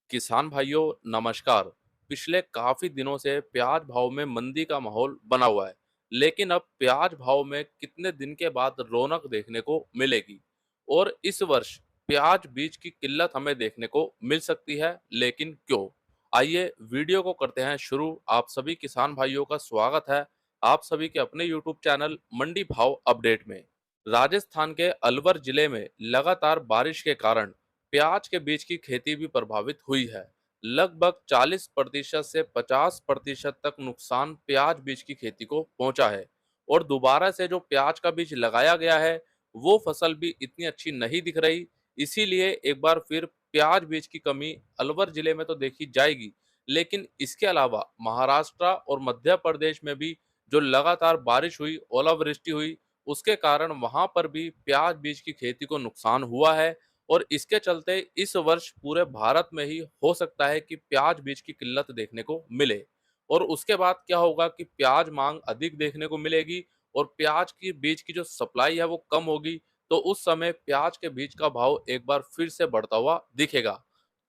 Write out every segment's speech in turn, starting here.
किसान भाइयों नमस्कार। पिछले काफी दिनों से प्याज भाव में मंदी का माहौल बना हुआ है। लेकिन अब प्याज भाव में कितने दिन के बाद रौनक देखने को मिलेगी और इस वर्ष प्याज बीज की किल्लत हमें देखने को मिल सकती है, लेकिन क्यों? आइए वीडियो को करते हैं शुरू। आप सभी किसान भाइयों का स्वागत है आप सभी के अपने यूट्यूब चैनल मंडी भाव अपडेट में। राजस्थान के अलवर जिले में लगातार बारिश के कारण प्याज के बीज की खेती भी प्रभावित हुई है। लगभग 40% से 50% तक नुकसान प्याज बीज की खेती को पहुंचा है और दोबारा से जो प्याज का बीज लगाया गया है वो फसल भी इतनी अच्छी नहीं दिख रही। इसीलिए एक बार फिर प्याज बीज की कमी अलवर जिले में तो देखी जाएगी, लेकिन इसके अलावा महाराष्ट्र और मध्य प्रदेश में भी जो लगातार बारिश हुई, ओलावृष्टि हुई, उसके कारण वहां पर भी प्याज बीज की खेती को नुकसान हुआ है और इसके चलते इस वर्ष पूरे भारत में ही हो सकता है कि प्याज बीज की किल्लत देखने को मिले। और उसके बाद क्या होगा कि प्याज मांग अधिक देखने को मिलेगी और प्याज की बीज की जो सप्लाई है वो कम होगी। तो उस समय प्याज के बीज का भाव एक बार फिर से बढ़ता हुआ दिखेगा।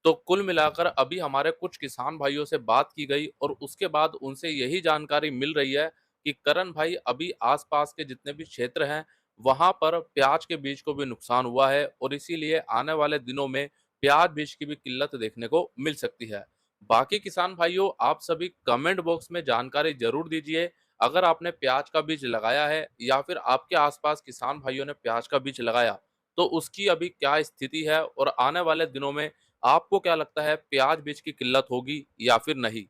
तो कुल मिलाकर अभी हमारे कुछ किसान भाइयों से बात की गई और उसके बाद उनसे यही जानकारी मिल रही है कि करण भाई अभी आसपास के जितने भी क्षेत्र हैं वहां पर प्याज के बीज को भी नुकसान हुआ है और इसीलिए आने वाले दिनों में प्याज बीज की भी किल्लत देखने को मिल सकती है। बाकी किसान भाइयों आप सभी कमेंट बॉक्स में जानकारी जरूर दीजिए। अगर आपने प्याज का बीज लगाया है या फिर आपके आसपास किसान भाइयों ने प्याज का बीज लगाया तो उसकी अभी क्या स्थिति है और आने वाले दिनों में आपको क्या लगता है प्याज बीज की किल्लत होगी या फिर नहीं।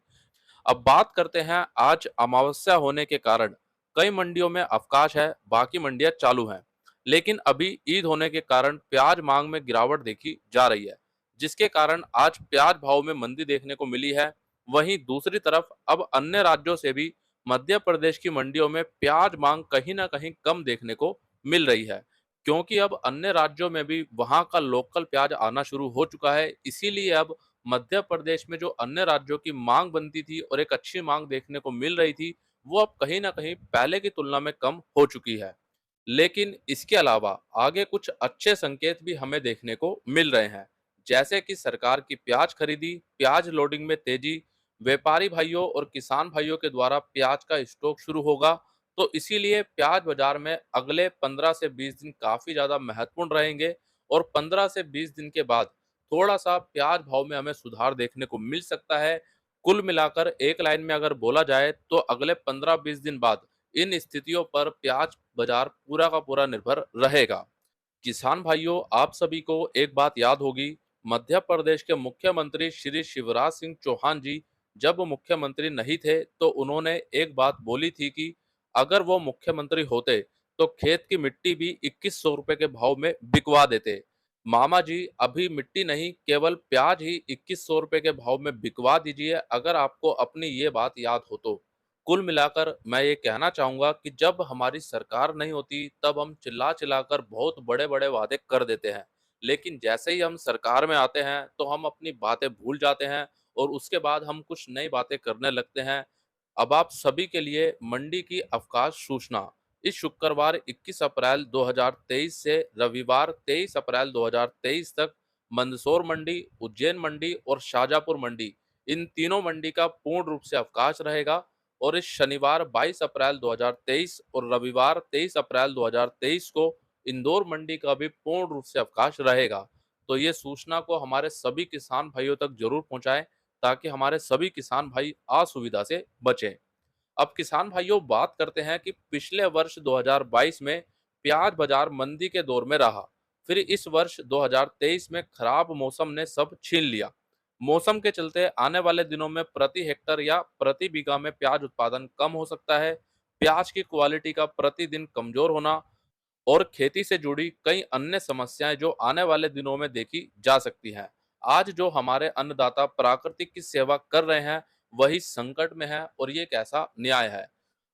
अब बात करते हैं, आज अमावस्या होने के कारण कई मंडियों में अवकाश है, बाकी मंडियां चालू हैं। लेकिन अभी ईद होने के कारण प्याज मांग में गिरावट देखी जा रही है, जिसके कारण आज प्याज भाव में मंदी देखने को मिली है। वहीं दूसरी तरफ अब अन्य राज्यों से भी मध्य प्रदेश की मंडियों में प्याज मांग कहीं ना कहीं कम देखने को मिल रही है, क्योंकि अब अन्य राज्यों में भी वहां का लोकल प्याज आना शुरू हो चुका है। इसीलिए अब मध्य प्रदेश में जो अन्य राज्यों की मांग बनती थी और एक अच्छी मांग देखने को मिल रही थी, वो अब कहीं ना कहीं पहले की तुलना में कम हो चुकी है। लेकिन इसके अलावा आगे कुछ अच्छे संकेत भी हमें देखने को मिल रहे हैं, जैसे कि सरकार की प्याज खरीदी, प्याज लोडिंग में तेजी, व्यापारी भाइयों और किसान भाइयों के द्वारा प्याज का स्टॉक शुरू होगा। तो इसीलिए प्याज बाजार में अगले 15 से 20 दिन काफी ज्यादा महत्वपूर्ण रहेंगे और 15 से 20 दिन के बाद थोड़ा सा प्याज भाव में हमें सुधार देखने को मिल सकता है। कुल मिलाकर एक लाइन में अगर बोला जाए तो अगले 15-20 दिन बाद इन स्थितियों पर प्याज बाजार पूरा का पूरा निर्भर रहेगा। किसान भाइयों आप सभी को एक बात याद होगी, मध्य प्रदेश के मुख्यमंत्री श्री शिवराज सिंह चौहान जी जब मुख्यमंत्री नहीं थे तो उन्होंने एक बात बोली थी कि अगर वो मुख्यमंत्री होते तो खेत की मिट्टी भी 2100 रुपए के भाव में बिकवा देते। मामा जी अभी मिट्टी नहीं, केवल प्याज ही 2100 रुपए के भाव में बिकवा दीजिए, अगर आपको अपनी ये बात याद हो तो। कुल मिलाकर मैं ये कहना चाहूंगा कि जब हमारी सरकार नहीं होती तब हम चिल्ला चिल्लाकर बहुत बड़े बड़े वादे कर देते हैं, लेकिन जैसे ही हम सरकार में आते हैं तो हम अपनी बातें भूल जाते हैं और उसके बाद हम कुछ नई बातें करने लगते हैं। अब आप सभी के लिए मंडी की अवकाश सूचना। इस शुक्रवार 21 अप्रैल 2023 से रविवार 23 अप्रैल 2023 तक मंदसौर मंडी, उज्जैन मंडी और शाजापुर मंडी, इन तीनों मंडी का पूर्ण रूप से अवकाश रहेगा। और इस शनिवार 22 अप्रैल 2023 और रविवार 23 अप्रैल 2023 को इंदौर मंडी का भी पूर्ण रूप से अवकाश रहेगा। तो ये सूचना को हमारे सभी किसान भाइयों तक जरूर पहुंचाएं, ताकि हमारे सभी किसान भाई असुविधा से बचें। अब किसान भाइयों बात करते हैं कि पिछले वर्ष 2022 में प्याज बाजार मंदी के दौर में रहा, फिर इस वर्ष 2023 में खराब मौसम ने सब छीन लिया। मौसम के चलते आने वाले दिनों में प्रति हेक्टर या प्रति बीघा में प्याज उत्पादन कम हो सकता है। प्याज की क्वालिटी का प्रतिदिन कमजोर होना और खेती से जुड़ी कई अन्य समस्याएं जो आने वाले दिनों में देखी जा सकती हैं। आज जो हमारे अन्नदाता प्राकृतिक की सेवा कर रहे हैं वही संकट में है और ये कैसा न्याय है।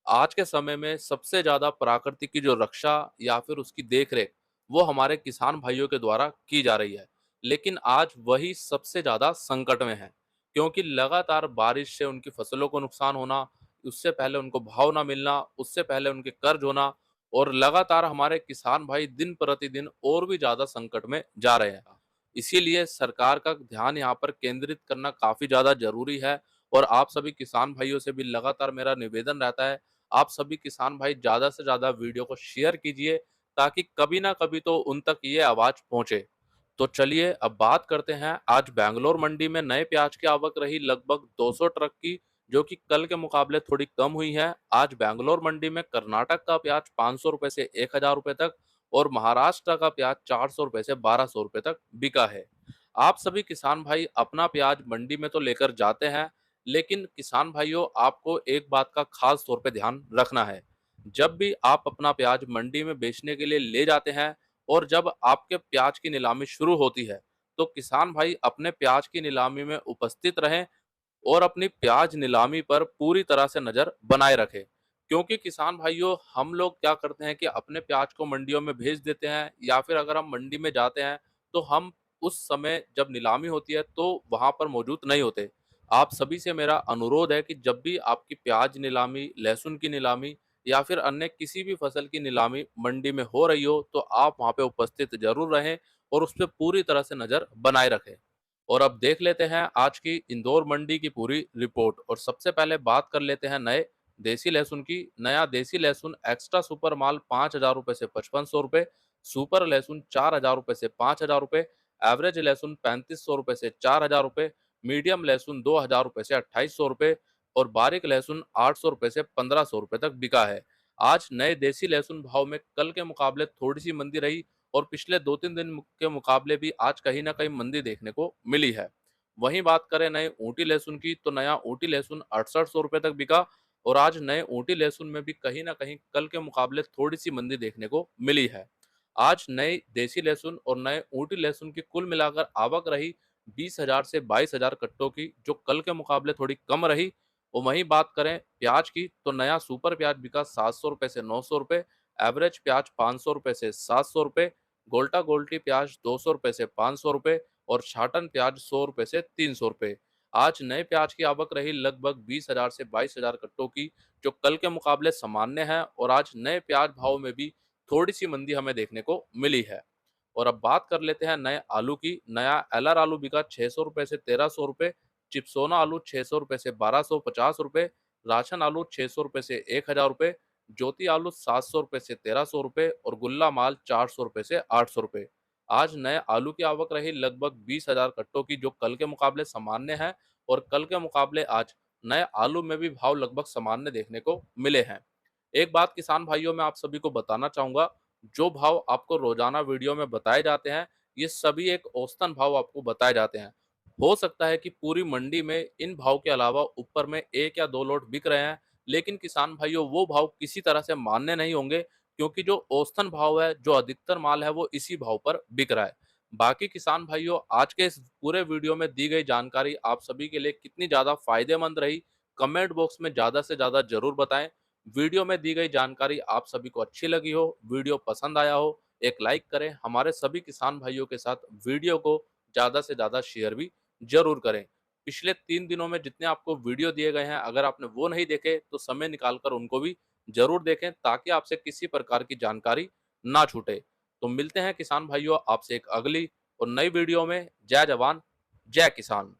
आज के समय में सबसे ज्यादा प्रकृति की जो रक्षा या फिर उसकी देखरेख वो हमारे किसान भाइयों के द्वारा की जा रही है, लेकिन आज वही सबसे ज्यादा संकट में है, क्योंकि लगातार बारिश से उनकी फसलों को नुकसान होना, उससे पहले उनको भाव ना मिलना, उससे पहले उनके कर्ज होना और लगातार हमारे किसान भाई दिन प्रतिदिन और भी ज्यादा संकट में जा रहे हैं। इसीलिए सरकार का ध्यान यहाँ पर केंद्रित करना काफ़ी ज़्यादा ज़रूरी है और आप सभी किसान भाइयों से भी लगातार मेरा निवेदन रहता है, आप सभी किसान भाई ज़्यादा से ज़्यादा वीडियो को शेयर कीजिए ताकि कभी ना कभी तो उन तक ये आवाज़ पहुँचे। तो चलिए अब बात करते हैं, आज बैंगलोर मंडी में नए प्याज की आवक रही लगभग 200 ट्रक की, जो कि कल के मुकाबले थोड़ी कम हुई है। आज बैंगलोर मंडी में कर्नाटक का प्याज 500 रुपए से 1000 रुपए तक और महाराष्ट्र का प्याज 400 रुपए से 1200 रुपए तक बिका है। आप सभी किसान भाई अपना प्याज मंडी में तो लेकर जाते हैं, लेकिन किसान भाइयों आपको एक बात का खास तौर पे ध्यान रखना है। जब भी आप अपना प्याज मंडी में बेचने के लिए ले जाते हैं और जब आपके प्याज की नीलामी शुरू होती है, तो किसान भाई अपने प्याज की नीलामी में उपस्थित रहें और अपनी प्याज नीलामी पर पूरी तरह से नज़र बनाए रखें। क्योंकि किसान भाइयों हम लोग क्या करते हैं कि अपने प्याज को मंडियों में भेज देते हैं या फिर अगर हम मंडी में जाते हैं तो हम उस समय जब नीलामी होती है तो वहाँ पर मौजूद नहीं होते। आप सभी से मेरा अनुरोध है कि जब भी आपकी प्याज नीलामी, लहसुन की नीलामी या फिर अन्य किसी भी फसल की नीलामी मंडी में हो रही हो तो आप वहाँ पे उपस्थित ज़रूर रहें और उस पे पूरी तरह से नज़र बनाए रखें। और अब देख लेते हैं आज की इंदौर मंडी की पूरी रिपोर्ट और सबसे पहले बात कर लेते हैं नए देसी लहसुन की। नया देसी लहसुन एक्स्ट्रा सुपर माल 5,000 रुपए से 5500 रुपए, सुपर लहसुन 4,000 रुपए से 5,000 रुपए, एवरेज लहसुन 3500 रुपए से 4,000 रुपए, मीडियम लहसुन 2,000 रुपए से 2,800 रुपए और बारीक लहसुन 800 रुपए से 1,500 रुपए तक बिका है। आज नए देसी लहसुन भाव में कल के मुकाबले थोड़ी सी मंदी रही और पिछले 2-3 दिन के मुकाबले भी आज कहीं न कहीं मंदी देखने को मिली है। वहीं बात करें नए ऊँटी लहसुन की, तो नया ऊँटी लहसुन 6800 रुपए तक बिका और आज नए ऊँटी लहसुन में भी कहीं न कहीं कल के मुकाबले थोड़ी-सी मंदी देखने को मिली है। आज नए देसी लहसुन और नए ऊँटी लहसुन की कुल मिलाकर आवक रही 20,000 से 22,000 कट्टों की, जो कल के मुकाबले थोड़ी कम रही। और वहीं बात करें प्याज की, तो नया सुपर प्याज बिका 700 रुपए से 900 रुपए, एवरेज प्याज 500 रुपए से 700 रुपए, गोल्टा गोल्टी प्याज 200 रुपए से 500 रुपए और छाटन प्याज 100 रुपए से 300 रुपए। आज नए प्याज की आवक रही लगभग 20,000 से 22,000 कट्टों की, जो कल के मुकाबले सामान्य है और आज नए प्याज भाव में भी थोड़ी सी मंदी हमें देखने को मिली है। और अब बात कर लेते हैं नए आलू की। नया एलआर आलू बिका 600 रुपए से 1300 रुपए, चिप्सोना आलू 600 रुपए से 1250 रुपए, राशन आलू 600 रुपए से 1000 रुपए, ज्योति आलू 700 रुपए से 1300 रुपए और गुल्ला माल 400 रुपए से 800 रुपए। आज नए आलू की आवक रही लगभग 20,000 कट्टों की, जो कल के मुकाबले सामान्य है और कल के मुकाबले आज नए आलू में भी भाव लगभग सामान्य देखने को मिले हैं। एक बात किसान भाइयों मैं आप सभी को बताना चाहूंगा, जो भाव आपको रोजाना वीडियो में बताए जाते हैं, ये सभी एक औसतन भाव आपको बताए जाते हैं। हो सकता है कि पूरी मंडी में इन भाव के अलावा ऊपर में 1 या 2 लोट बिक रहे हैं, लेकिन किसान भाइयों वो भाव किसी तरह से मान्य नहीं होंगे, क्योंकि जो औसतन भाव है, जो अधिकतर माल है, वो इसी भाव पर बिक रहा है। बाकी किसान भाइयों आज के इस पूरे वीडियो में दी गई जानकारी आप सभी के लिए कितनी ज़्यादा फायदेमंद रही, कमेंट बॉक्स में ज़्यादा से ज़्यादा ज़रूर बताएं। वीडियो में दी गई जानकारी आप सभी को अच्छी लगी हो, वीडियो पसंद आया हो, एक लाइक करें। हमारे सभी किसान भाइयों के साथ वीडियो को ज़्यादा से ज़्यादा शेयर भी ज़रूर करें। पिछले 3 दिनों में जितने आपको वीडियो दिए गए हैं, अगर आपने वो नहीं देखे तो समय निकाल कर उनको भी ज़रूर देखें, ताकि आपसे किसी प्रकार की जानकारी ना छूटे। तो मिलते हैं किसान भाइयों आपसे एक अगली और नई वीडियो में। जय जवान, जय किसान।